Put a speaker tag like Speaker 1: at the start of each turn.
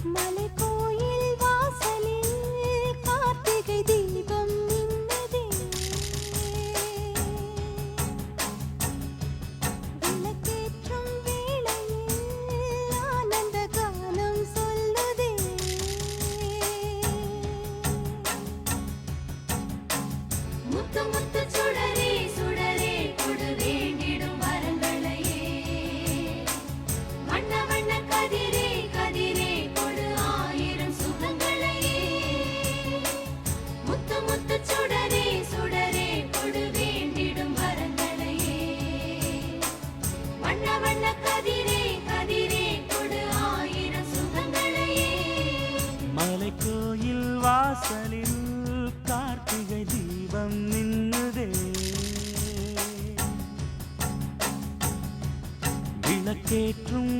Speaker 1: மலைக்கோயில் வாசலில் கார்த்திகை தீபம் மின்னுதே. விளக்கேற்றும் வேளையில் ஆனந்த கானம் சொல்லுதே. முத்து முத்து சுடரே சுடரே கொடு வேண்டிடும் வரங்களையே. வண்ண வண்ண கதிரே கதிரே கொடு ஆயிரம் சுகங்களையே. முத்து முத்து சுடரே சுடரே கொடு வேண்டிடும் வரங்களையே. வண்ண வண்ண கதிரே கதிரே கொடு ஆயிரம் சுகங்களையே.
Speaker 2: மலைக்கோயில் வாசலில் கார்த்திகை தீபம் நின்னுதே. விளக்கேற்றும்